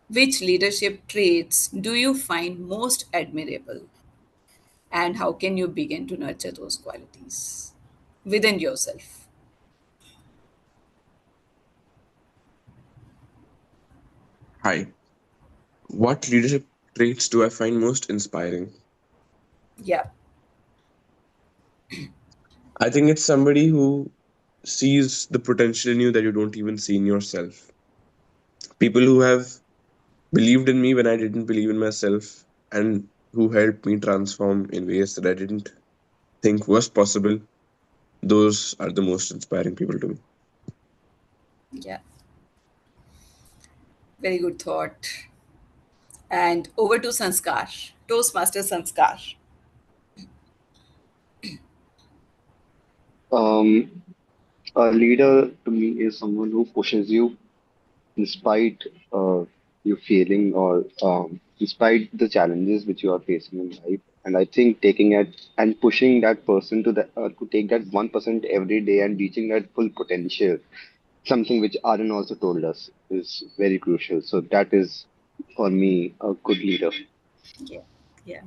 Which leadership traits do you find most admirable? And how can you begin to nurture those qualities within yourself? Hi. What leadership traits do I find most inspiring? Yeah, I think it's somebody who sees the potential in you that you don't even see in yourself. People who have believed in me when I didn't believe in myself and who helped me transform in ways that I didn't think was possible. Those are the most inspiring people to me. yeah, very good thought. And over to Sanskar, Toastmaster Sanskar. Um, a leader to me is someone who pushes you in spite you failing or despite the challenges which you are facing in life. And I think taking it and pushing that person to take that 1% every day and reaching that full potential, something which Aaron also told us is very crucial. So that is for me a good leader. Yeah, yeah.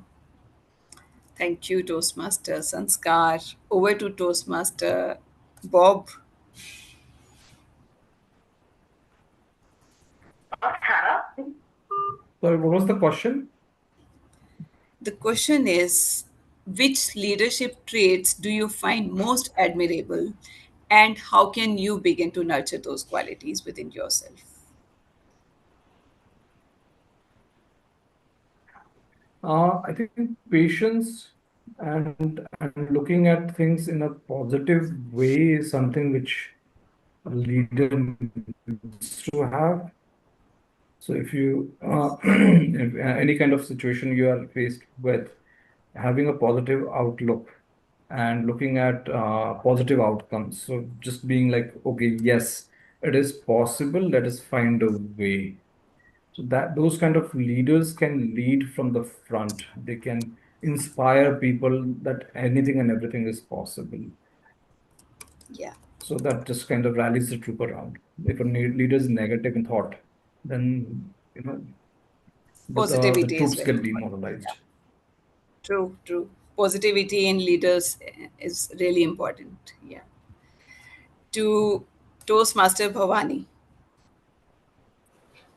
Thank you, Toastmaster Sanskar. Over to Toastmaster Bob. Sorry, what was the question? The question is, which leadership traits do you find most admirable, and how can you begin to nurture those qualities within yourself? I think patience and looking at things in a positive way is something which a leader needs to have. So if you if any kind of situation you are faced with, having a positive outlook and looking at positive outcomes. So just being like, okay, yes, it is possible. Let us find a way. So that those kind of leaders can lead from the front. They can inspire people that anything and everything is possible. Yeah, So that just kind of rallies the troop around. If a leader is negative in thought, then the positivity is troops very get important. Yeah, demoralized. true, true. Positivity in leaders is really important. Yeah. To Toastmaster Bhavani.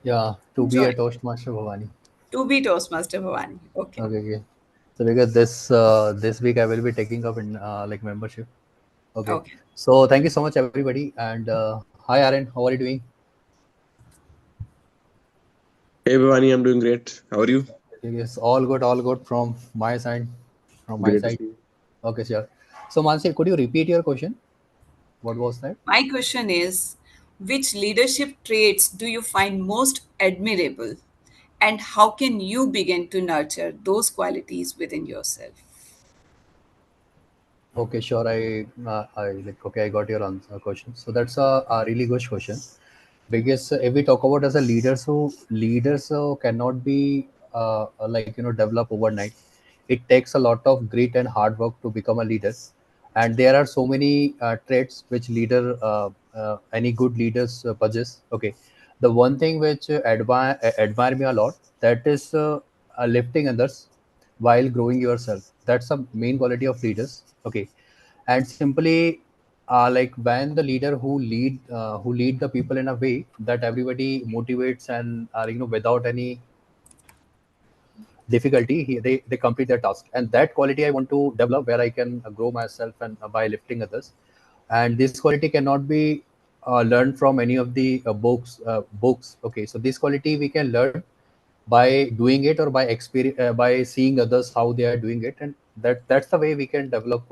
Yeah, to be Enjoy. a Toastmaster Bhavani. To be Toastmaster Bhavani. Okay. Okay, okay. So because this week I will be taking up in like membership. Okay. Okay. So thank you so much everybody, and hi Aaron, how are you doing? Hey, Bhavani, I'm doing great. How are you? Yes, all good from my side. From my Great to side. see you. Okay, sure. So Mansi, could you repeat your question? What was that? My question is, which leadership traits do you find most admirable, and how can you begin to nurture those qualities within yourself? Okay, sure. I like okay. I got your answer question. So that's a really good question because if we talk about as a leader, so leaders cannot be like develop overnight. It takes a lot of grit and hard work to become a leader, and there are so many traits which any good leaders possess. Okay, the one thing which admire me a lot, that is lifting others while growing yourself. That's a main quality of leaders. Okay, and simply like when the leader who lead the people in a way that everybody motivates and without any difficulty they complete their task, and that quality I want to develop where I can grow myself and by lifting others. And this quality cannot be learned from any of the books. Okay, so this quality we can learn by doing it or by experience, by seeing others how they are doing it, and that's the way we can develop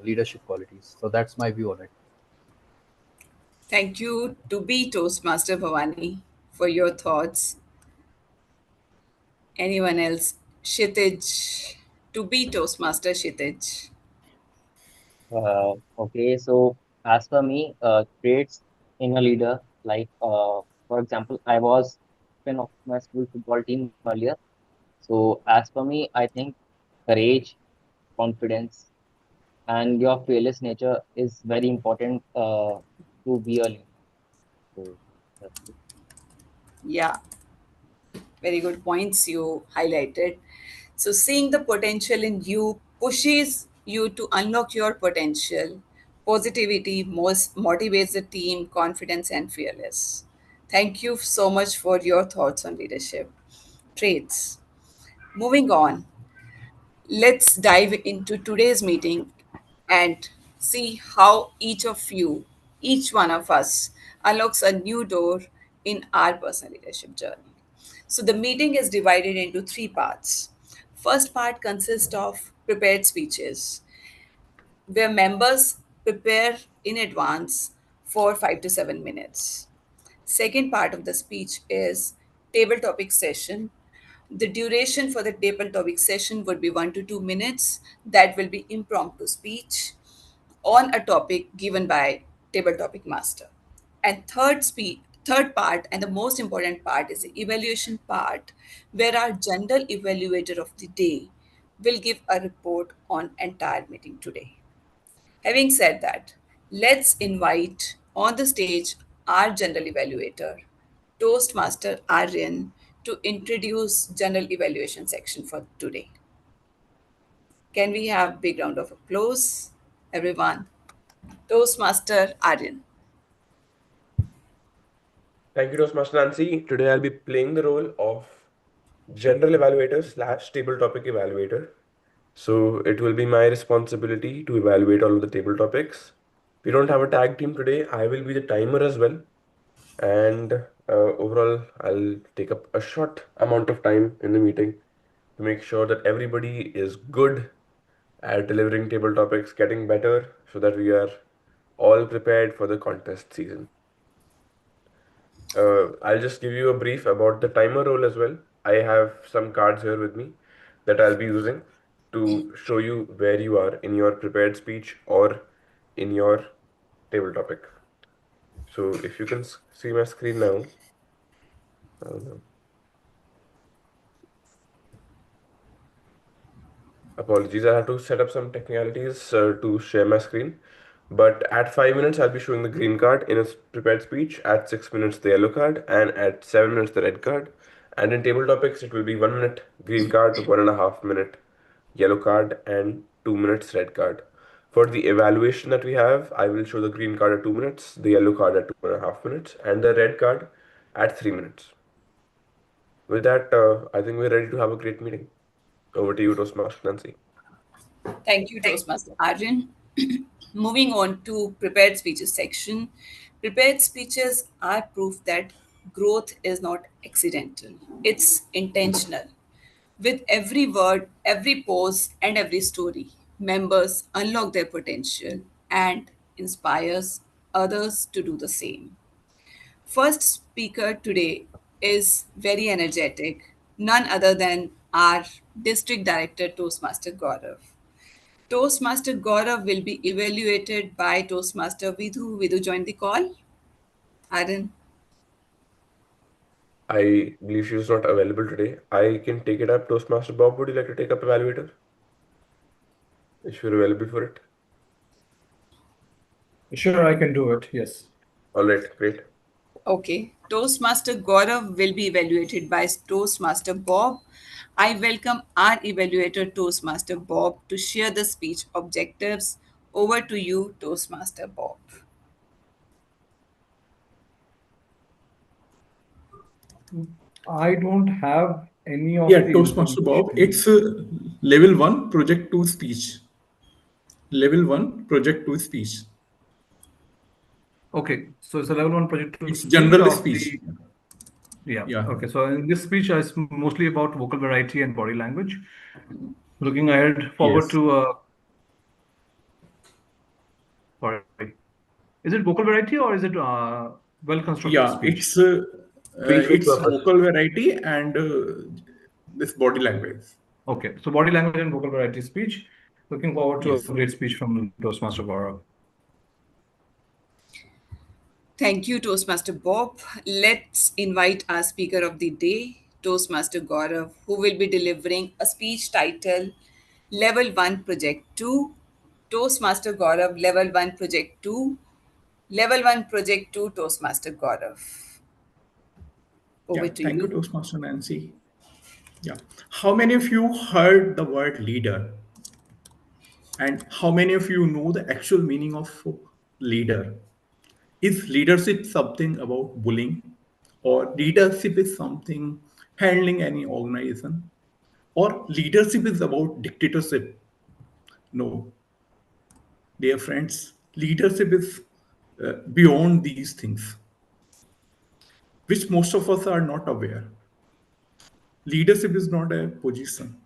leadership qualities. So that's my view on it. Thank you to be Toastmaster Bhavani for your thoughts. Anyone else? Shitij. To be Toastmaster Shitij. Okay, so as per me, traits in a leader, like for example, I was captain of my school football team earlier. So as per me, I think courage, confidence, and your fearless nature is very important to be a leader. So that's it. Yeah. Very good points you highlighted. So, seeing the potential in you pushes you to unlock your potential. Positivity most motivates the team, confidence, and fearless. Thank you so much for your thoughts on leadership traits. Moving on, let's dive into today's meeting and see how each of you, each one of us, unlocks a new door in our personal leadership journey. So, the meeting is divided into three parts. First part consists of prepared speeches, where members prepare in advance for 5 to 7 minutes. Second part of the speech is table topic session. The duration for the table topic session would be 1 to 2 minutes. That will be impromptu speech on a topic given by table topic master. And third part and the most important part is the evaluation part, where our general evaluator of the day will give a report on entire meeting today. Having said that, let's invite on the stage our general evaluator, Toastmaster Aryan, to introduce general evaluation section for today. Can we have big round of applause, everyone? Toastmaster Aryan. Thank you, Toastmaster Nancy. Today I'll be playing the role of general evaluator slash table topic evaluator. So it will be my responsibility to evaluate all of the table topics. We don't have a tag team today. I will be the timer as well. And overall, I'll take up a short amount of time in the meeting to make sure that everybody is good at delivering table topics, getting better, so that we are all prepared for the contest season. I'll just give you a brief about the timer role as well. I have some cards here with me that I'll be using to show you where you are in your prepared speech or in your table topic. So if you can see my screen now, uh, apologies, I have to set up some technicalities to share my screen. But at 5 minutes, I'll be showing the green card in a prepared speech. At 6 minutes, the yellow card. And at 7 minutes, the red card. And in table topics, it will be 1 minute green card, 1.5 minute yellow card, and 2 minutes red card. For the evaluation that we have, I will show the green card at 2 minutes, the yellow card at 2.5 minutes, and the red card at 3 minutes. With that, I think we're ready to have a great meeting. Over to you, Toastmaster Nancy. Thank you, Toastmaster Aryan. Moving on to prepared speeches section. Prepared speeches are proof that growth is not accidental, it's intentional. With every word, every pose, and every story, members unlock their potential and inspires others to do the same. First speaker today is very energetic, none other than our District Director Toastmaster Gaurav. Toastmaster Gaurav will be evaluated by Toastmaster Vidhu. Vidhu joined the call. Aaron. I believe she was not available today. I can take it up. Toastmaster Bob, would you like to take up Evaluator? If you're available for it. Sure, I can do it. Yes. All right, great. Okay. Toastmaster Gaurav will be evaluated by Toastmaster Bob. I welcome our evaluator, Toastmaster Bob, to share the speech objectives. Over to you, Toastmaster Bob. I don't have any Yeah, of the Toastmaster Bob. information. It's level one, project two speech. Level one, project two speech. Okay, so it's a level one project to It's speech general of speech. the, yeah. Yeah. Okay, so in this speech, it's mostly about vocal variety and body language. Looking ahead, forward Yes. to sorry, is it vocal variety or is it well-constructed Yeah, speech? Speech with it's purpose. vocal variety and this body language. Okay, so body language and vocal variety speech. Looking forward to a Yes. great speech from Toastmaster Gaurav. Thank you, Toastmaster Bob. Let's invite our speaker of the day, Toastmaster Gaurav, who will be delivering a speech titled Level 1 Project 2. Toastmaster Gaurav, Level 1 Project 2. Level 1 Project 2, Toastmaster Gaurav. Over Yeah, to thank you, you. Toastmaster Nancy. Yeah. How many of you heard the word leader? And how many of you know the actual meaning of leader? Is leadership something about bullying? Or leadership is something handling any organization? Or leadership is about dictatorship? No, dear friends, leadership is beyond these things, which most of us are not aware. Leadership is not a position,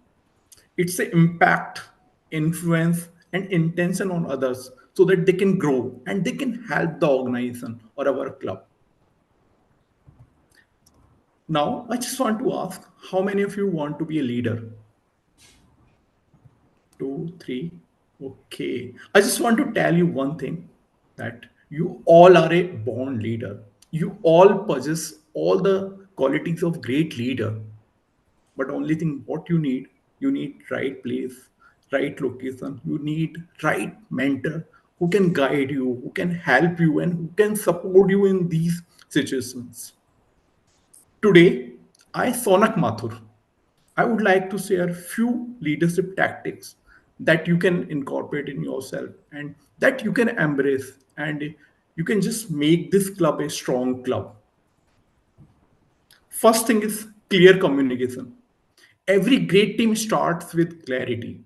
it's an impact, influence, and intention on others so that they can grow and they can help the organization or our club. Now, I just want to ask how many of you want to be a leader? Two, three. Okay. I just want to tell you one thing that you all are a born leader. You all possess all the qualities of great leader. But only thing what you need right place, right location. You need right mentor who can guide you, who can help you, and who can support you in these situations. Today, I, Sonak Mathur, I would like to share few leadership tactics that you can incorporate in yourself and that you can embrace, and you can just make this club a strong club. First thing is clear communication. Every great team starts with clarity.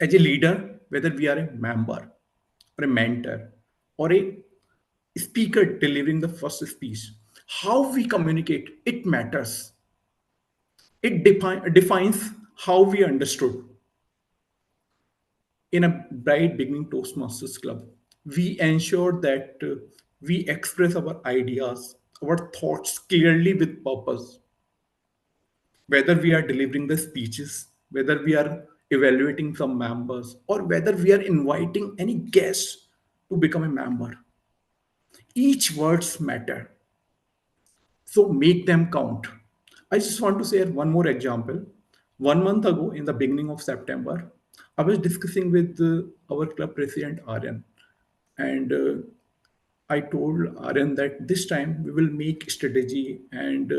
As a leader, whether we are a member or a mentor or a speaker delivering the first speech, how we communicate, it matters. It defines how we understood. In a bright beginning Toastmasters club, we ensure that we express our ideas, our thoughts clearly with purpose, whether we are delivering the speeches, whether we are evaluating some members, or whether we are inviting any guests to become a member. Each words matter, so make them count. I just want to share one more example. 1 month ago, in the beginning of September, I was discussing with our club president Aryan, and I told Aryan that this time we will make strategy, and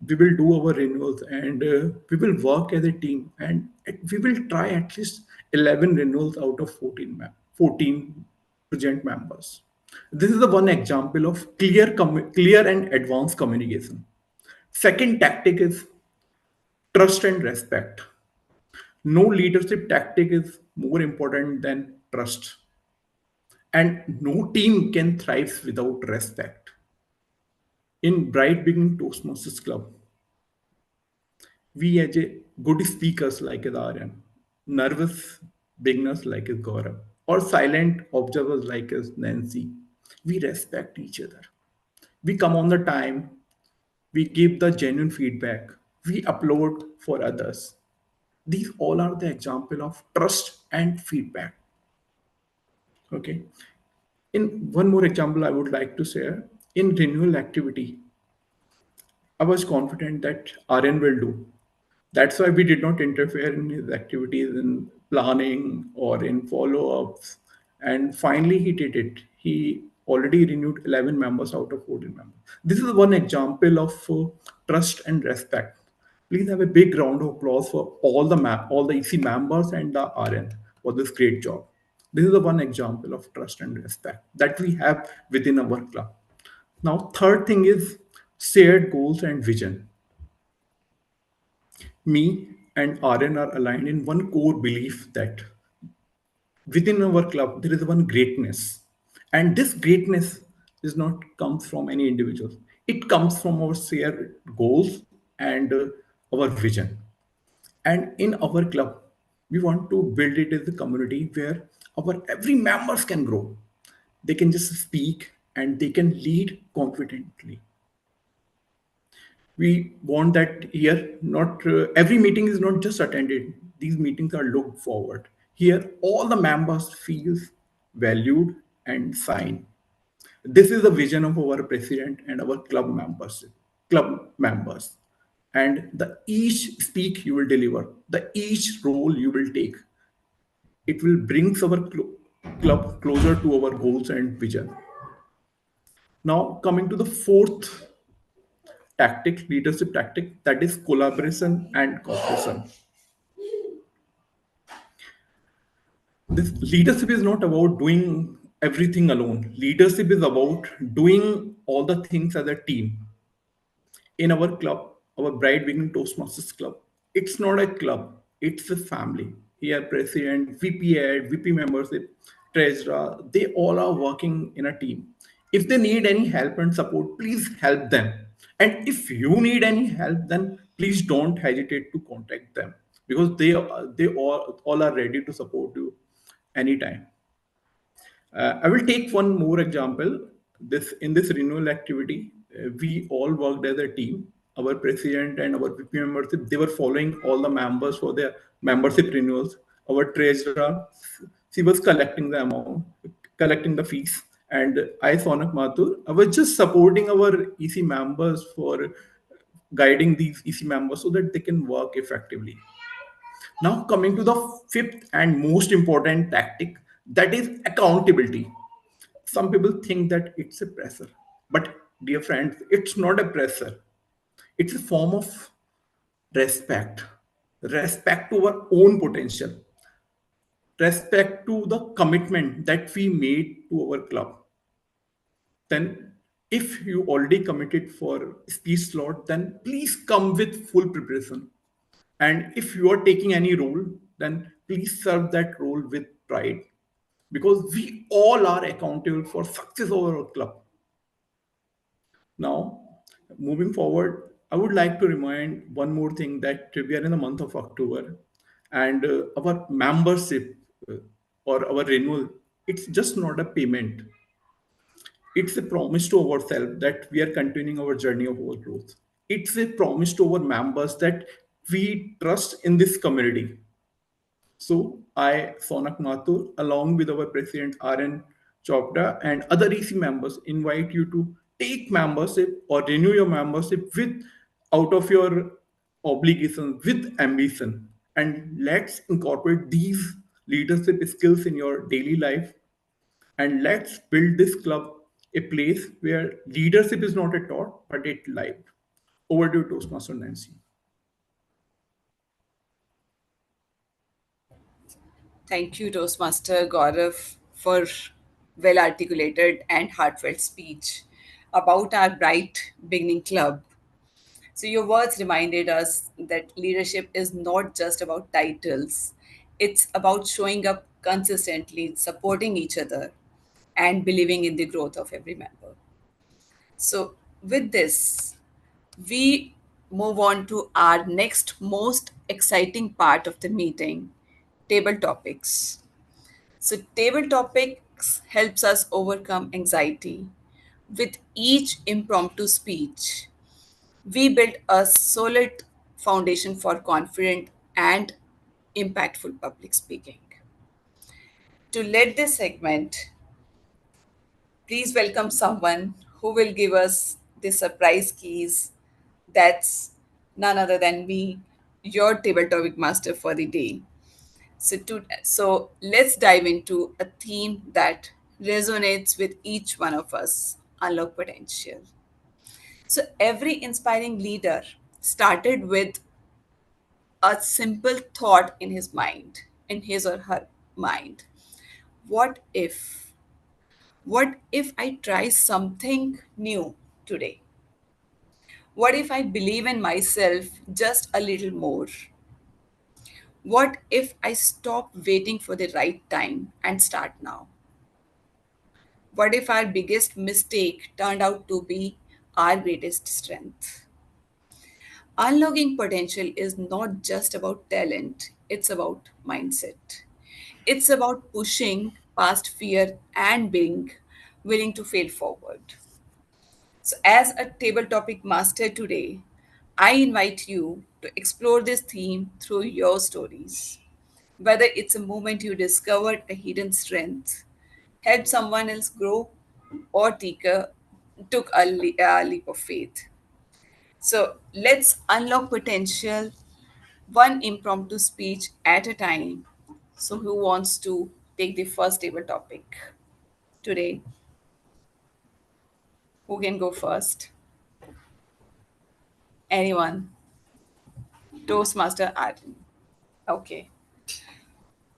we will do our renewals, and we will work as a team, and we will try at least 11 renewals out of 14 present members. This is the one example of clear and advanced communication. Second tactic is trust and respect. No leadership tactic is more important than trust. And no team can thrive without respect. In Bright Beginning Toastmasters Club, we as a good speakers like Aryan, nervous beginners like Gaurav, or silent observers like Nancy, we respect each other. We come on the time, we give the genuine feedback, we upload for others. These all are the example of trust and feedback. Okay. In one more example, I would like to share in renewal activity, I was confident that RN will do. That's why we did not interfere in his activities in planning or in follow-ups. And finally, he did it. He already renewed 11 members out of 14 members. This is one example of trust and respect. Please have a big round of applause for all the EC members and the RN for this great job. This is the one example of trust and respect that we have within our club. Now, third thing is shared goals and vision. Me and RN are aligned in one core belief that within our club there is one greatness, and this greatness is not comes from any individual. It comes from our shared goals and our vision. And in our club, we want to build it as a community where our every members can grow. They can just speak and they can lead confidently. We want that here. Not every meeting is not just attended. These meetings are looked forward. Here all the members feel valued and signed. This is the vision of our president and our club members. And the each speak you will deliver, the each role you will take, it will bring our club closer to our goals and vision. Now coming to the fourth tactic, leadership tactic, that is collaboration and cooperation. This leadership is not about doing everything alone. Leadership is about doing all the things as a team. In our club, our Bright Beginning Toastmasters Club, it's not a club, it's a family. Here, president, VP Ed, VP membership, treasurer, they all are working in a team. If they need any help and support, please help them. And if you need any help, then please don't hesitate to contact them because they all are ready to support you anytime. I will take one more example. This in this renewal activity, we all worked as a team. Our president and our VP membership, they were following all the members for their membership renewals. Our treasurer, she was collecting the amount, collecting the fees, and I, Sonak Mathur, I was just supporting our EC members for guiding these EC members so that they can work effectively. Now, coming to the fifth and most important tactic, that is accountability. Some people think that it's a pressure, but dear friends, it's not a pressure. It's a form of respect, respect to our own potential, respect to the commitment that we made to our club. Then, if you already committed for speech slot, then please come with full preparation. And if you are taking any role, then please serve that role with pride because we all are accountable for success of our club. Now, moving forward, I would like to remind one more thing that we are in the month of October and our membership uh, or our renewal, it's just not a payment. It's a promise to ourselves that we are continuing our journey of our growth. It's a promise to our members that we trust in this community. So I, Sonak Mathur, along with our president RN Chopra and other EC members, invite you to take membership or renew your membership with out of your obligation with ambition. And let's incorporate these leadership skills in your daily life. And let's build this club a place where leadership is not a taught, but it lived. Over to you, Toastmaster Nancy. Thank you, Toastmaster Gaurav, for well articulated and heartfelt speech about our Bright Beginning Club. So, your words reminded us that leadership is not just about titles, it's about showing up consistently, supporting each other, and believing in the growth of every member. So, with this, we move on to our next most exciting part of the meeting, table topics. So, table topics helps us overcome anxiety. With each impromptu speech, we build a solid foundation for confident and impactful public speaking. To lead this segment, please welcome someone who will give us the surprise keys. That's none other than me, your table topic master for the day. So let's dive into a theme that resonates with each one of us, unlock potential. So every inspiring leader started with a simple thought in his mind, in his or her mind. What if? What if I try something new today? What if I believe in myself just a little more? What if I stop waiting for the right time and start now? What if our biggest mistake turned out to be our greatest strength? Unlocking potential is not just about talent, it's about mindset. It's about pushing past fear and being willing to fail forward. So, as a table topic master today, I invite you to explore this theme through your stories. Whether it's a moment you discovered a hidden strength, helped someone else grow, or took a leap of faith. So, let's unlock potential one impromptu speech at a time. So, who wants to take the first table topic today? Who can go first? Anyone? Toastmaster Aryan. Okay.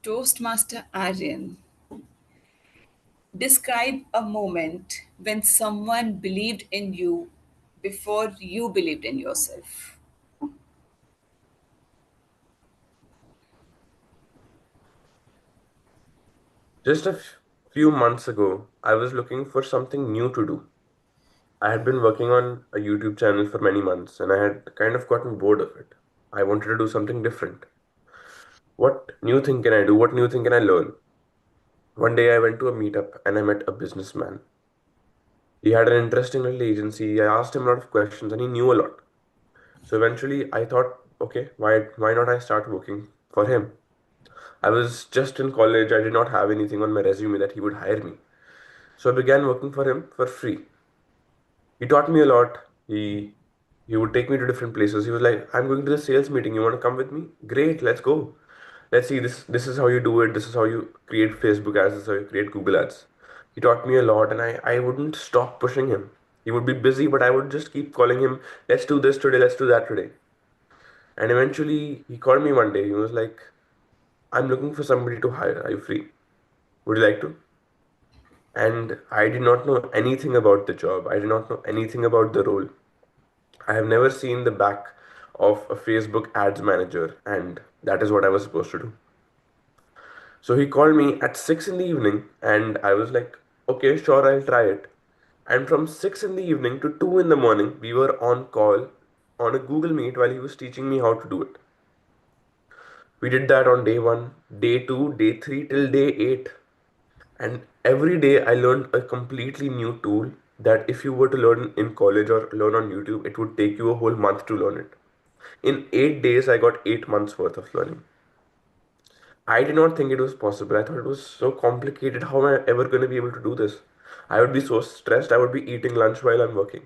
Toastmaster Aryan, describe a moment when someone believed in you before you believed in yourself. Just few months ago, I was looking for something new to do. I had been working on a YouTube channel for many months and I had kind of gotten bored of it. I wanted to do something different. What new thing can I do? What new thing can I learn? One day I went to a meetup and I met a businessman. He had an interesting little agency. I asked him a lot of questions and he knew a lot. So eventually I thought, okay, why not I start working for him? I was just in college. I did not have anything on my resume that he would hire me. So I began working for him for free. He taught me a lot. He would take me to different places. He was like, "I'm going to the sales meeting. You want to come with me? Great, let's go. Let's see this. This is how you do it. This is how you create Facebook ads. This is how you create Google ads." He taught me a lot, and I wouldn't stop pushing him. He would be busy, but I would just keep calling him. Let's do this today. Let's do that today. And eventually, he called me one day. He was like, "I'm looking for somebody to hire. Are you free? Would you like to?" And I did not know anything about the job. I did not know anything about the role. I have never seen the back of a Facebook ads manager, and that is what I was supposed to do. So he called me at 6 in the evening, and I was like, okay, sure, I'll try it. And from 6 in the evening to 2 in the morning, we were on call on a Google Meet while he was teaching me how to do it. We did that on day 1, day 2, day 3 till day 8. And every day I learned a completely new tool that if you were to learn in college or learn on YouTube, it would take you a whole month to learn it. In 8 days, I got 8 months worth of learning. I did not think it was possible. I thought it was so complicated. How am I ever going to be able to do this? I would be so stressed. I would be eating lunch while I'm working.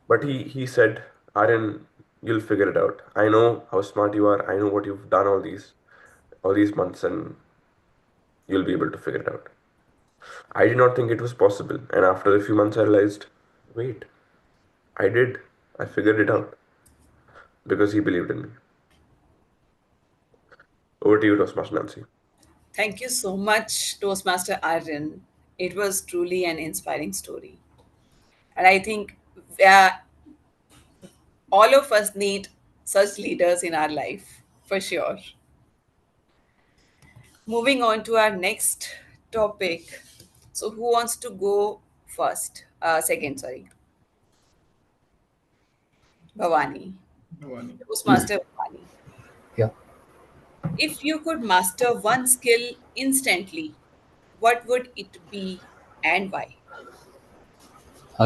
But he said, Aryan, you'll figure it out. I know how smart you are. I know what you've done all these months, and you'll be able to figure it out. I did not think it was possible. And after a few months, I realized, wait, I did. I figured it out because he believed in me. Over to you, Toastmaster Nancy. Thank you so much, Toastmaster Aryan. It was truly an inspiring story. And I think uh, all of us need such leaders in our life, for sure. Moving on to our next topic. So, who wants to go first? Second, sorry. Bhavani. Bhavani. Toastmaster Bhavani. Yeah. If you could master one skill instantly, what would it be and why?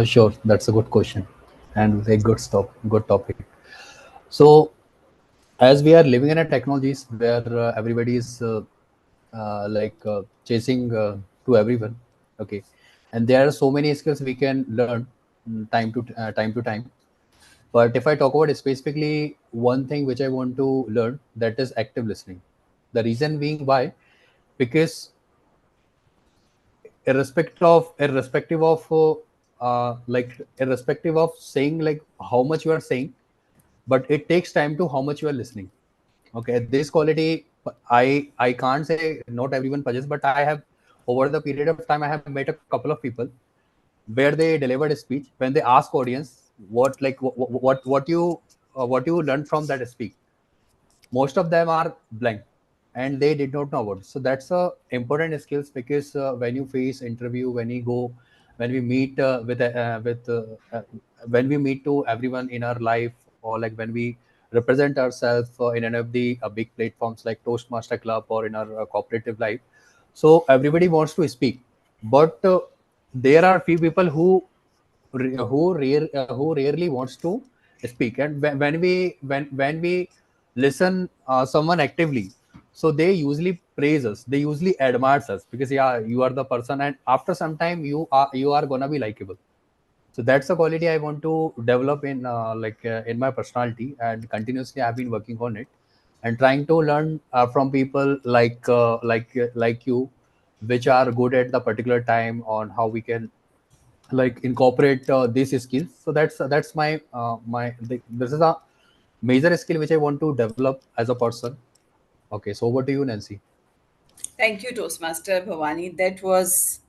Sure. That's a good question and a good topic. So, as we are living in a technologies where everybody is chasing to everyone, okay, and there are so many skills we can learn time to time. But if I talk about specifically one thing which I want to learn, that is active listening. The reason being why, because irrespective of saying like how much you are saying, but it takes time to how much you are listening. Okay, this quality, I can't say not everyone possesses, but I have, over the period of time, I have met a couple of people where they delivered a speech. When they ask audience what you learned from that speech, most of them are blank and they did not know about it. So that's a important skills, because when you face interview, when we meet when we meet to everyone in our life, or like when we represent ourselves in any of the big platforms like Toastmaster Club or in our cooperative life, so everybody wants to speak, but there are few people who rarely wants to speak. And when we listen someone actively, so they usually praise us, they usually admires us, because yeah, you are the person, and after some time you are gonna be likable. So that's a quality I want to develop in my personality, and continuously I've been working on it and trying to learn from people like you, which are good at the particular time on how we can like incorporate these skills. So that's this is a major skill which I want to develop as a person. Okay, so over to you, Nancy. Thank you, Toastmaster Bhavani. That was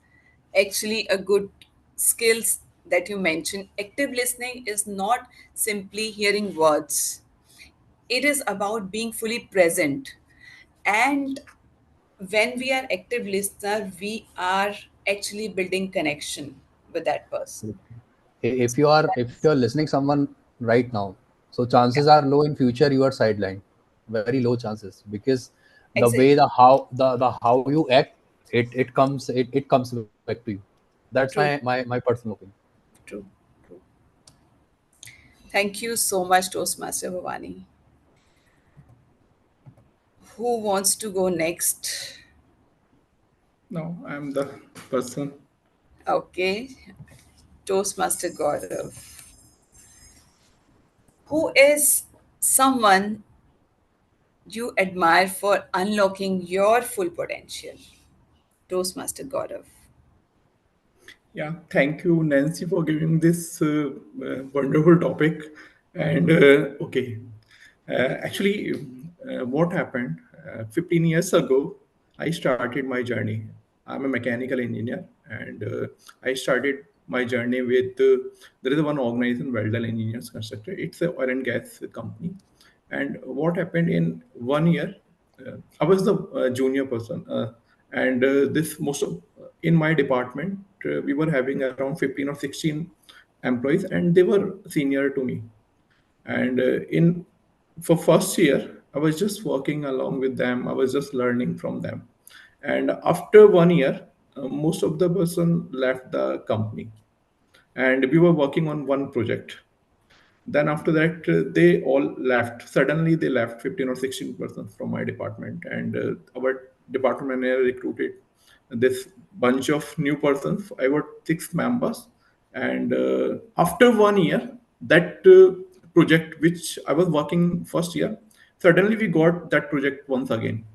actually a good skills that you mentioned. Active listening is not simply hearing words. It is about being fully present. And when we are active listener, we are actually building connection with that person. If So if you that's are listening someone right now, so chances are low in future you are sidelined, very low chances, because the way exactly the how you act, it comes back to you. That's true, my personal opinion. true, true. Thank you so much, Toastmaster Bhavani. Who wants to go next? Now I'm the person. Okay, Toastmaster Gaurav. Who is someone you admire for unlocking your full potential? Toastmaster Gaurav. Yeah, thank you, Nancy, for giving this wonderful topic. And okay, actually, what happened 15 years ago, I started my journey. I'm a mechanical engineer, and I started my journey with there is one organization, Weldon Engineers Constructor. It's a oil and gas company. And what happened in 1 year, I was the junior person, and this most of in my department we were having around 15 or 16 employees, and they were senior to me. And in for first year, I was just working along with them. I was just learning from them. And after 1 year, most of the person left the company, and we were working on one project. Then after that, they all left. Suddenly, they left 15 or 16 persons from my department, and our department manager recruited this bunch of new persons. I got 6 members, and after 1 year, that project which I was working first year, suddenly we got that project once again.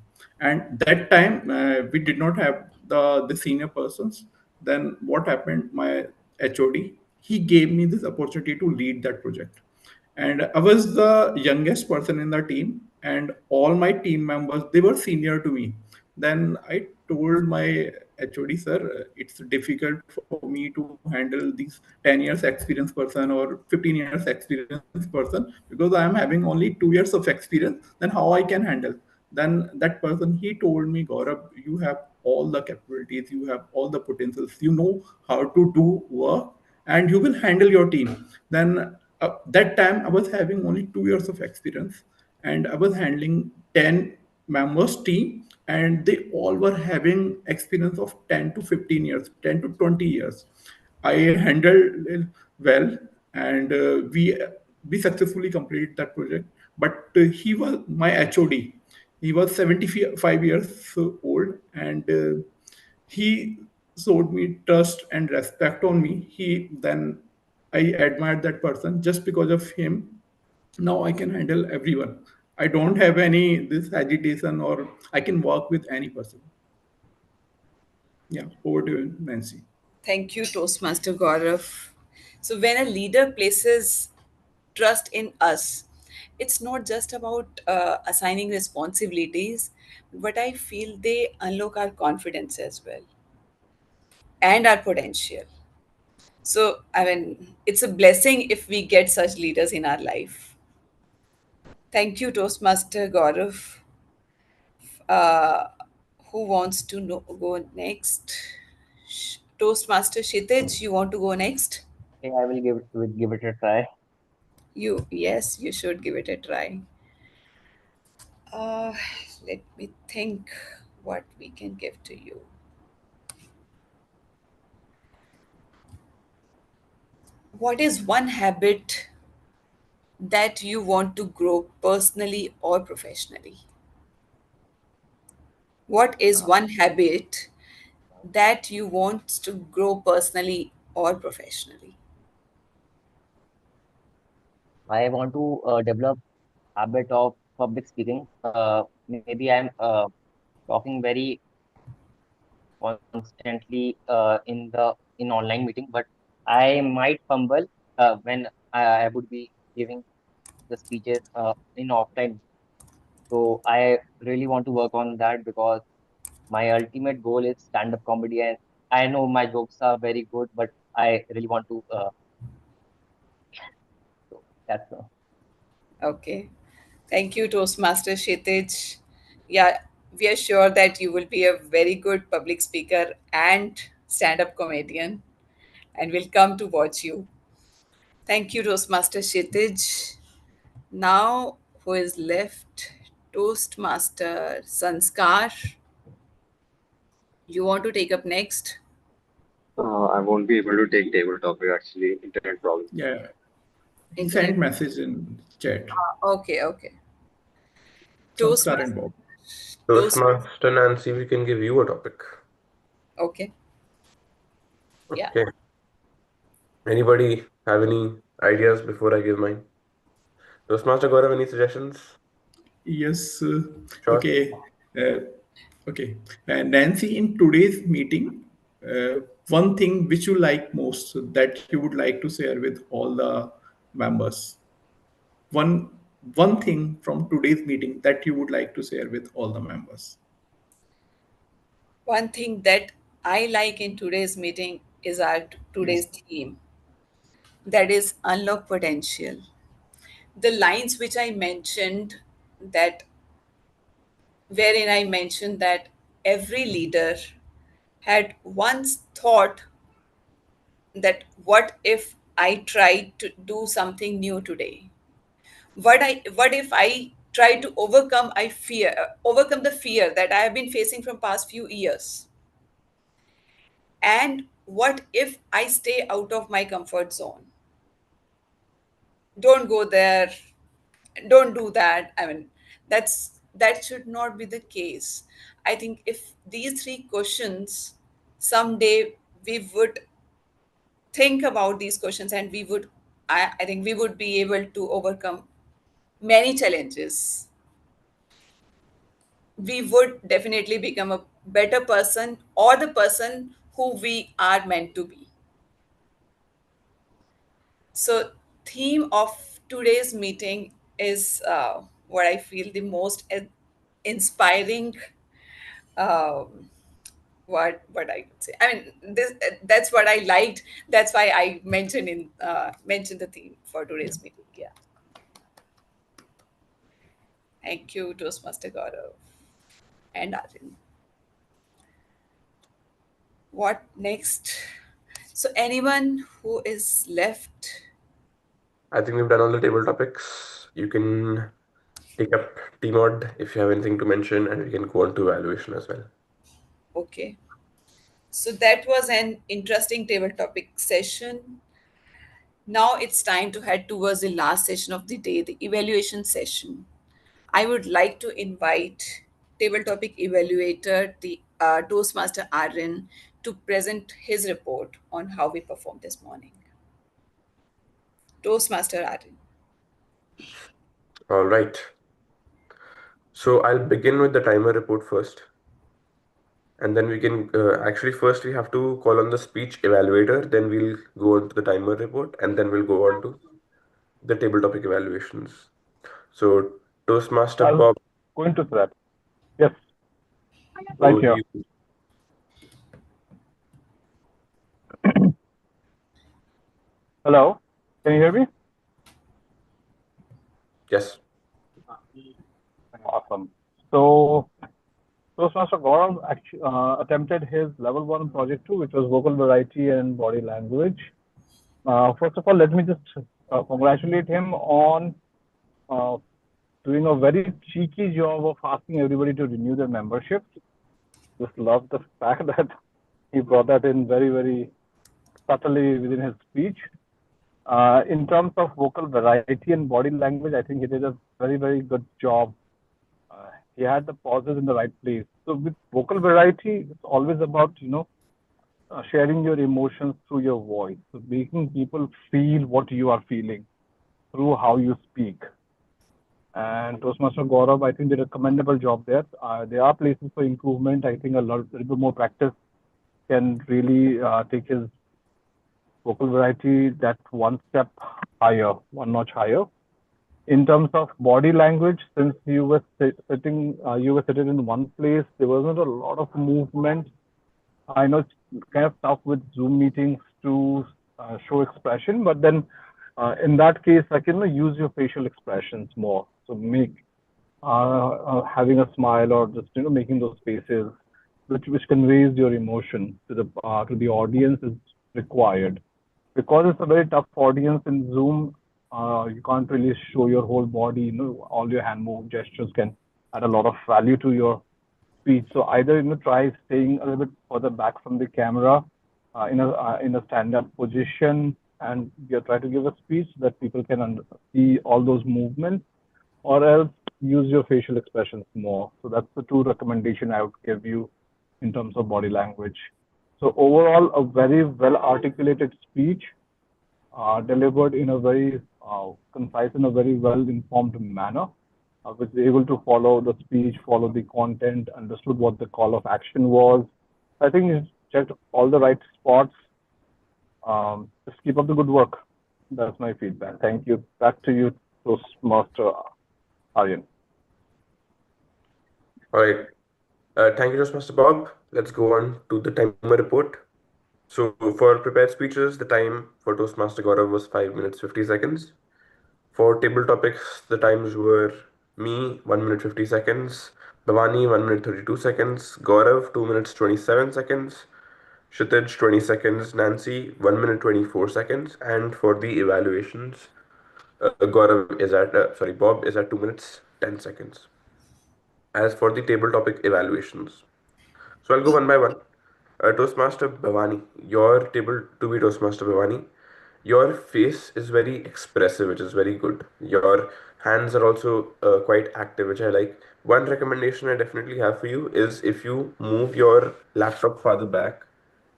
And that time we did not have the senior persons. Then what happened? My HOD, he gave me this opportunity to lead that project, and I was the youngest person in the team, and all my team members, they were senior to me. Then I told my HOD, sir, it's difficult for me to handle these 10 years experience person or 15 years experience person, because I am having only 2 years of experience. Then how I can handle? Then that person, he told me, Gaurav, you have all the capabilities, you have all the potentials, you know how to do work, and you will handle your team. Then that time I was having only 2 years of experience, and I was handling 10 members team, and they all were having experience of 10 to 15 years, 10 to 20 years. I handled it well, and we successfully completed that project. But he was my HOD. He was 75 years old, and he showed me trust and respect on me. He then I admired that person just because of him. Now I can handle everyone. I don't have any this agitation, or I can work with any person. Yeah, over to you, Nancy. Thank you, Toastmaster Gaurav. So, when a leader places trust in us, it's not just about assigning responsibilities, but I feel they unlock our confidence as well and our potential. So, I mean, it's a blessing if we get such leaders in our life. Thank you, Toastmaster Gaurav. Uh, who wants to go next? Toastmaster Shitij, you want to go next? Okay, I will give it a try. Yes, you should give it a try. Uh, Let me think what we can give to you. What is one habit that you want to grow personally or professionally? What is Uh, one habit that you want to grow personally or professionally? I want to develop habit of public speaking. Maybe I'm talking very constantly in online meeting, but I I might fumble when I would be giving the speeches in offline. So I really want to work on that because my ultimate goal is stand-up comedy, and I know my jokes are very good, but I really want to. So that's Okay. Thank you, Toastmaster Kshitij. Yeah, we are sure that you will be a very good public speaker and stand up comedian, and we'll come to watch you. Thank you, Toastmaster Kshitij. Now, who is left? Toastmaster Sanskar. You want to take up next? I won't be able to take table topic actually. Internet problem. Yeah, he sent Internet. message in chat. Okay, okay. Sanskar and Toastmaster. Bob. Toastmaster. Toastmaster Nancy, we can give you a topic. Okay. Yeah. Okay. Anybody have any ideas before I give mine? Toastmaster Gaurav, any suggestions? Yes. Sure. Okay. Uh, okay. Nancy, in today's meeting, uh, one thing which you like most that you would like to share with all the members. One one thing from today's meeting that you would like to share with all the members. One thing that I like in today's meeting is our today's Yes. theme, that is unlock potential. The lines which I mentioned, that wherein I mentioned that every leader had once thought that what if I tried to do something new today? What if I try to overcome the fear that I have been facing from past few years? And what if I stay out of my comfort zone? Don't go there, don't do that. I mean, that should not be the case. I think if these three questions, someday we would think about these questions, and I think we would be able to overcome many challenges. We would definitely become a better person, or the person who we are meant to be. So, theme of today's meeting is what I feel the most inspiring. Um, what I could say. I mean, that's what I liked. That's why I mentioned the theme for today's meeting. Yeah. Thank you, Toastmaster Gaurav and Arjun. What next? So, anyone who is left? I think we've done all the table topics. You can take up T-Mod if you have anything to mention, and we can go on to evaluation as well. Okay. So that was an interesting table topic session. Now it's time to head towards the last session of the day, the evaluation session. I would like to invite table topic evaluator, the Toastmaster Aryan, to present his report on how we performed this morning. Toastmaster Aryan. All right. So I'll begin with the timer report first, and then we can actually first we have to call on the speech evaluator, then we'll go on to the timer report, and then we'll go on to the table topic evaluations. So Toastmaster I'll Bob, go into that. Yes, right over to here. you. Hello, can you hear me? Yes. Awesome. So Toastmaster Gaurav actually, attempted his level 1 project 2, which was vocal variety and body language. First of all, let me just congratulate him on uh, doing a very cheeky job of asking everybody to renew their membership. Just love the fact that he brought that in very, very subtly within his speech. In terms of vocal variety and body language, I think he did a very, very good job. He had the pauses in the right place. So with vocal variety, it's always about, sharing your emotions through your voice. So making people feel what you are feeling through how you speak. And Toastmaster Gaurav, I think, did a commendable job there. There are places for improvement. I think a little bit more practice can really take his vocal variety that's one step higher, one notch higher. In terms of body language, since you were sitting in one place, there wasn't a lot of movement. I know it's kind of tough with Zoom meetings to show expression, but then in that case, I can use your facial expressions more. So make having a smile or just making those faces, which conveys your emotion to the audience is required. Because it's a very tough audience in Zoom, you can't really show your whole body. All your hand move gestures can add a lot of value to your speech. So either try staying a little bit further back from the camera, in a stand-up position, and you try to give a speech that people can see all those movements, or else use your facial expressions more. So that's the two recommendation I would give you in terms of body language. So overall, a very well articulated speech, delivered in a very concise and a very well informed manner, was able to follow the speech, follow the content, understood what the call of action was. I think you checked all the right spots. Just keep up the good work. That's my feedback. Thank you. Back to you, Toastmaster Aryan. All right. Thank you, Toastmaster Bob. Let's go on to the timer report. So for prepared speeches, the time for Toastmaster Gaurav was 5 minutes 50 seconds. For table topics, the times were me 1 minute 50 seconds, Bhavani 1 minute 32 seconds, Gaurav 2 minutes 27 seconds, Kshitij 20 seconds, Nancy 1 minute 24 seconds, and for the evaluations, Bob is at 2 minutes 10 seconds. As for the table topic evaluations, so I'll go one by one. Toastmaster Bhavani, your table to be Toastmaster Bhavani. Your face is very expressive, which is very good. Your hands are also quite active, which I like. One recommendation I definitely have for you is if you move your laptop farther back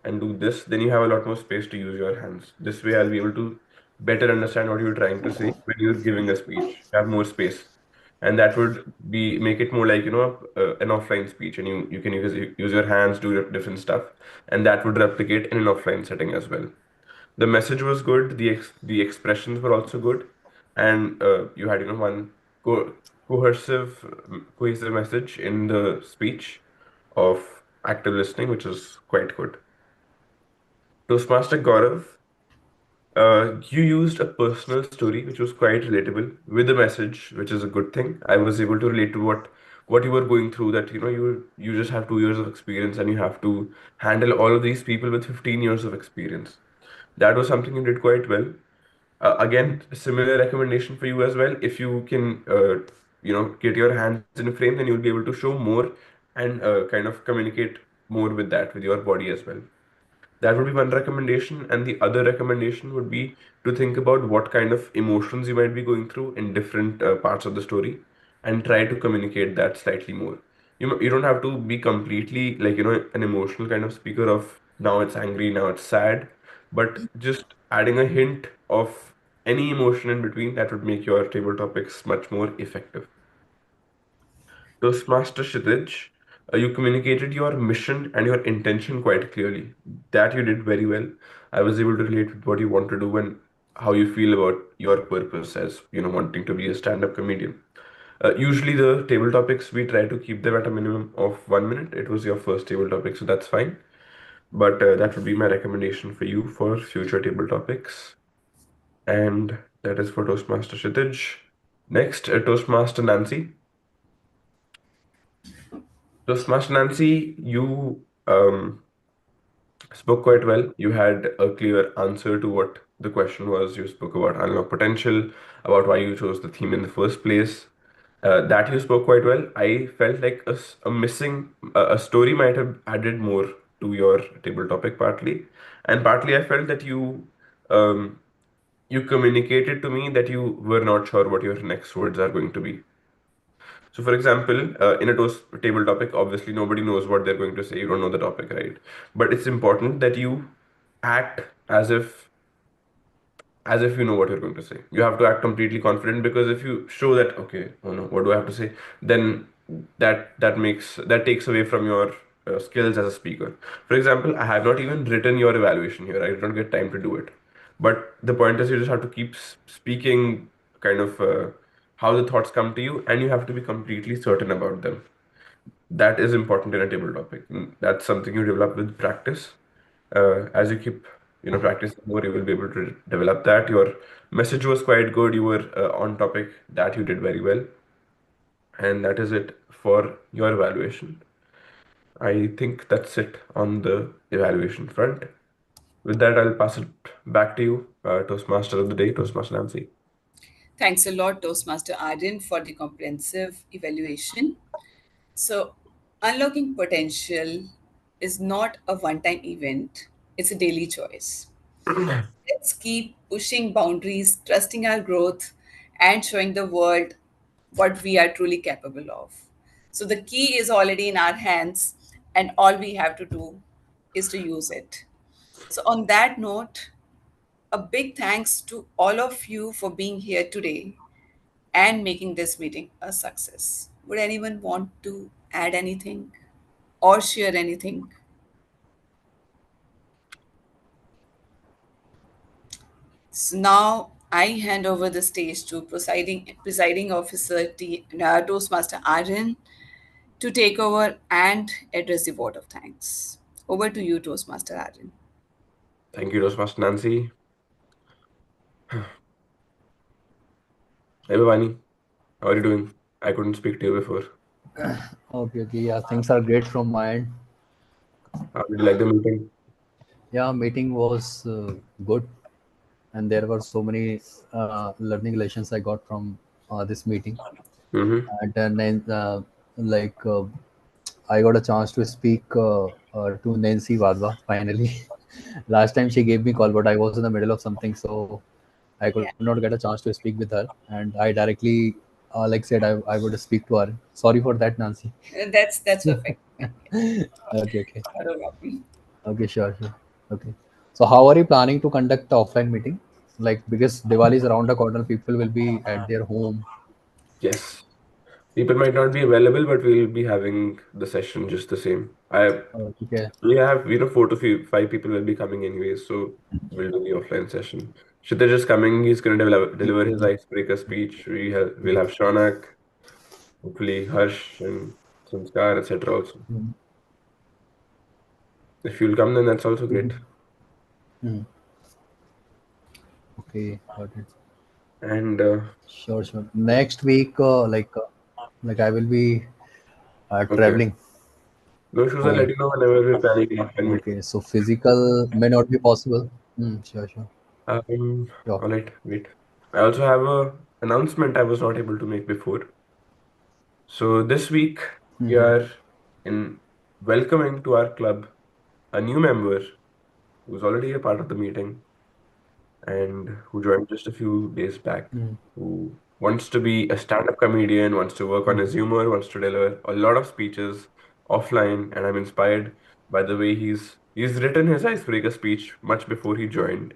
and do this, then you have a lot more space to use your hands. This way, I'll be able to better understand what you're trying to say when you're giving a speech. You have more space, and that would be make it more like an offline speech, and you can use your hands, do your different stuff, and that would replicate in an offline setting as well. The message was good. The expressions were also good, and you had one co- cohesive message in the speech of active listening, which is quite good. Toastmaster Gaurav, you used a personal story which was quite relatable with a message, which is a good thing. I was able to relate to what you were going through. That you just have 2 years of experience and you have to handle all of these people with 15 years of experience. That was something you did quite well. Again, a similar recommendation for you as well. If you can, get your hands in a frame, then you'll be able to show more and kind of communicate more with that with your body as well. That would be one recommendation, and the other recommendation would be to think about what kind of emotions you might be going through in different parts of the story and try to communicate that slightly more. You don't have to be completely like, an emotional kind of speaker of now it's angry, now it's sad, but just adding a hint of any emotion in between that would make your table topics much more effective. Toastmaster Kshitij, you communicated your mission and your intention quite clearly. That you did very well. I was able to relate with what you want to do and how you feel about your purpose as wanting to be a stand-up comedian. Usually the table topics we try to keep them at a minimum of 1 minute. It was your first table topic, so that's fine. But that would be my recommendation for you for future table topics. And that is for Toastmaster Kshitij. Next, Toastmaster Nancy. Toastmaster Nancy, you spoke quite well. You had a clear answer to what the question was. You spoke about unlock potential, about why you chose the theme in the first place. That you spoke quite well. I felt like a missing a story might have added more to your table topic partly, and partly I felt that um, you communicated to me that you were not sure what your next words are going to be. So, for example, in a toast table topic, obviously nobody knows what they're going to say. You don't know the topic, right? But it's important that you act as if you know what you're going to say. You have to act completely confident because if you show that, okay, oh no, what do I have to say? Then that takes away from your skills as a speaker. For example, I have not even written your evaluation here. I did not get time to do it. But the point is, you just have to keep speaking kind of how the thoughts come to you, and you have to be completely certain about them. That is important in a table topic. That's something you develop with practice. As you keep, practicing more, you will be able to develop that. Your message was quite good. You were on topic. That you did very well, and that is it for your evaluation. I think that's it on the evaluation front. With that, I'll pass it back to you, Toastmaster of the day, Toastmaster Nancy. Thanks a lot, Toastmaster Aryan, for the comprehensive evaluation. So, unlocking potential is not a one time event, it's a daily choice. Let's keep pushing boundaries, trusting our growth, and showing the world what we are truly capable of. So, the key is already in our hands, and all we have to do is to use it. So, on that note, a big thanks to all of you for being here today and making this meeting a success. Would anyone want to add anything or share anything? So now I hand over the stage to presiding officer Toastmaster Aryan to take over and address the vote of thanks. Over to you, Toastmaster Aryan. Thank you, Toastmaster Nancy. Hey, Bhavani, how are you doing? I couldn't speak to you before. Okay, okay. Yeah, things are great from my end. How did you like the meeting? Yeah, meeting was good, and there were so many learning lessons I got from this meeting. Mm-hmm. And then, like, I got a chance to speak to Nancy Vadva finally. Last time she gave me call, but I was in the middle of something, so I could Yeah, not get a chance to speak with her. And I directly, like, said I would speak to her. Sorry for that, Nancy. that's perfect. Fine. Yeah, Okay, okay. not a problem. Okay, sure, sure. Okay. So how are you planning to conduct the offline meeting? Like, because Diwali is around the corner, people will be at their home. Yes. People might not be available, but we'll be having the session just the same. Okay. We have, 4 to 5 people will be coming anyways, so we'll do the offline session. Kshitij is coming. He's going to deliver his icebreaker speech. We'll have Shaunak, hopefully Harsh and Sanskar, etc. also. Mhm. If you'll come, then that's also great. Mhm. Okay, got it. And Sure, sure. Next week, like I will be okay, traveling no issues. I'll let home. you know whenever we're planning an offline meeting. Okay, so physical may not be possible. Sure, sure, sure. All right, wait. I also have a announcement I was not able to make before. So this week we Mm-hmm. are in welcoming to our club a new member who's already a part of the meeting and who joined just a few days back, Mm-hmm. who wants to be a stand-up comedian, wants to work on his humor, wants to deliver a lot of speeches offline, and I'm inspired by the way he's written his icebreaker speech much before he joined.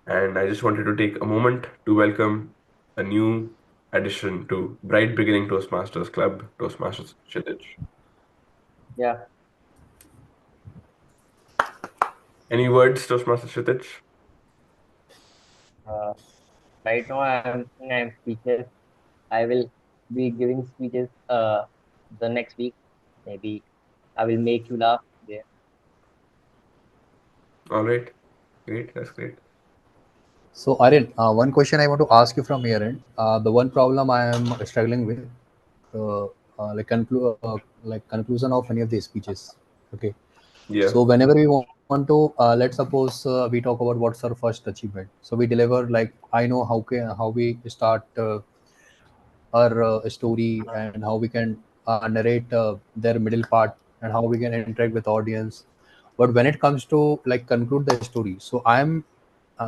And I just wanted to take a moment to welcome a new addition to Bright Beginning Toastmasters Club, Toastmasters Kshitij. Yeah. Any words, Toastmaster Kshitij? Uh, right now I'm speechless. I will be giving speeches the next week. Maybe I will make you laugh there. All right, great, that's great. So, Aryan, one question I want to ask you from here end. The one problem I am struggling with, like conclusion of any of the speeches. Okay. Yeah, So whenever we want to, let's suppose we talk about what's our first achievement. So we deliver like I know how we start our story and how we can narrate their middle part and how we can interact with audience. But when it comes to like conclude the story, so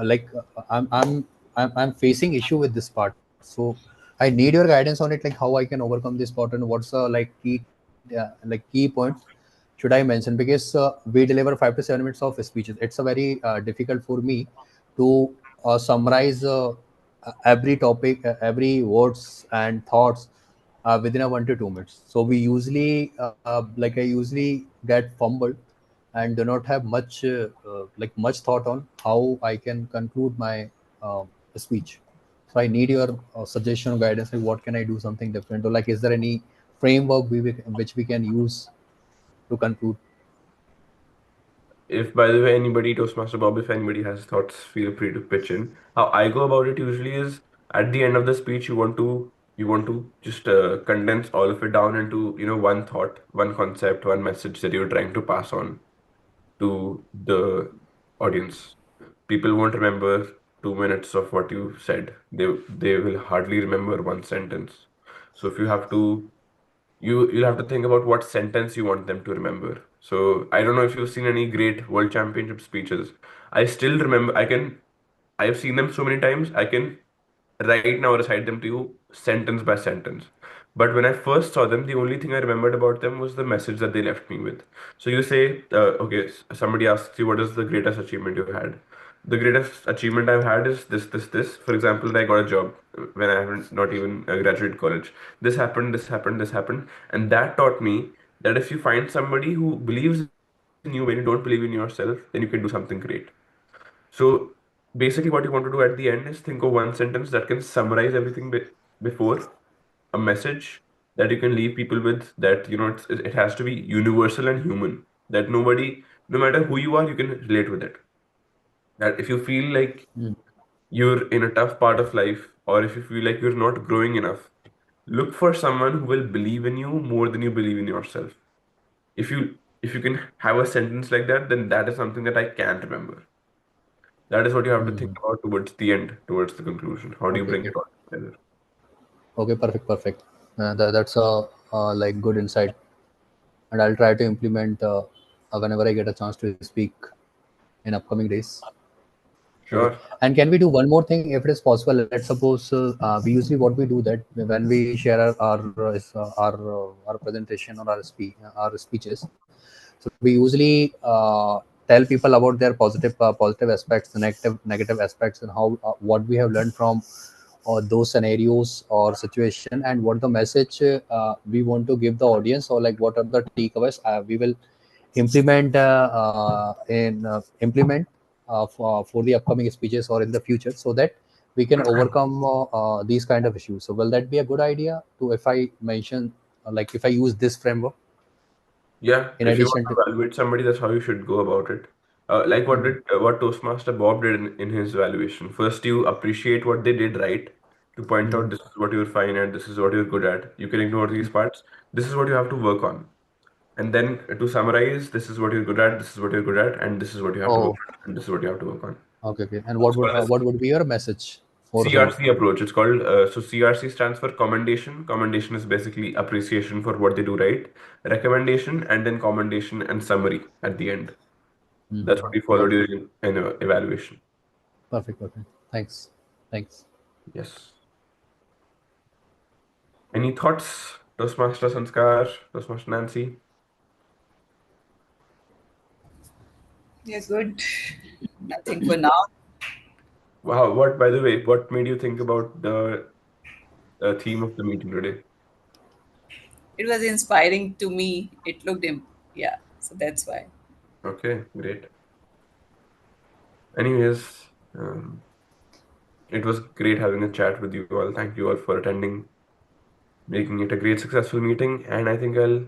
like I'm facing issue with this part. So I need your guidance on it, like how I can overcome this part and what's like like key points should I mention, because we deliver 5 to 7 minutes of speeches. It's a very difficult for me to summarize every topic, every words and thoughts within a 1 to 2 minutes. So we usually, like I usually get fumbled and do not have much thought on how I can conclude my uh, speech. So I need your suggestion or guidance. Like what can I do something different, or like is there any framework which we can use to conclude? If, by the way, anybody, Toastmaster Bob, if anybody has thoughts, feel free to pitch in. How I go about it usually is at the end of the speech, you want to just condense all of it down into one thought, one concept, one message that you're trying to pass on to the audience. People won't remember 2 minutes of what you said. They will hardly remember one sentence. So if you have to you'll have to think about what sentence you want them to remember. So I don't know if you've seen any great world championship speeches. I still remember. I've seen them so many times. I can right now recite them to you sentence by sentence. But when I first saw them, the only thing I remembered about them was the message that they left me with. So you say, okay, somebody asks you what is the greatest achievement you had. The greatest achievement I've had is this, this, this. For example, I got a job when I haven't not even graduated college. This happened, this happened, this happened, and that taught me that if you find somebody who believes in you when you don't believe in yourself, then you can do something great. So basically, what you want to do at the end is think of one sentence that can summarize everything before, a message that you can leave people with, that it has to be universal and human, that nobody, no matter who you are, you can relate with it. That if you feel like Mm, you're in a tough part of life, or if you feel like you're not growing enough, look for someone who will believe in you more than you believe in yourself. If you can have a sentence like that, then that is something that I can remember. That is what you have to think mm. about towards the end, towards the conclusion. How do you Okay, bring okay, it all together? okay, perfect, perfect. That's a like good insight, and I'll try to implement whenever I get a chance to speak in upcoming days. Okay. Sure. And can we do one more thing if it is possible? Let's suppose we usually what we do that when we share our presentation or our speeches. So we usually tell people about their positive aspects, the negative aspects, and how what we have learned from those scenarios or situation, and what the message we want to give the audience, or like what are the takeaways we will implement for the upcoming speeches or in the future, so that we can overcome these kind of issues. So will that be a good idea to if I mention like if I use this framework Yeah, in if you want addition to? to evaluate somebody, that's how you should go about it. Like Mhm. what Toastmaster Bob did in his evaluation. First, you appreciate what they did right, to point out Mhm. this is what you're fine at, this is what you're good at. You can ignore these parts. This is what you have to work on. And then to summarize, this is what you're good at, this is what you're good at, and this is what you have to work Oh, on, and this is what you have to work on. okay, okay. And So it's called what would be your message for the? CRC approach. It's called so CRC stands for commendation. Commendation is basically appreciation for what they do right. Recommendation and then commendation and summary at the end. That's what Mhm. we follow Perfect, during an evaluation. perfect, perfect. Thanks, thanks. Yes. Any thoughts, Toastmaster Sanskar, Toastmaster Nancy? Yes, good. Nothing for now. Wow. What, by the way, what made you think about the theme of the meeting today? It was inspiring to me. It looked, yeah, so that's why. Okay, great. Anyways, um, it was great having a chat with you all. Thank you all for attending, making it a great successful meeting. And I think I'll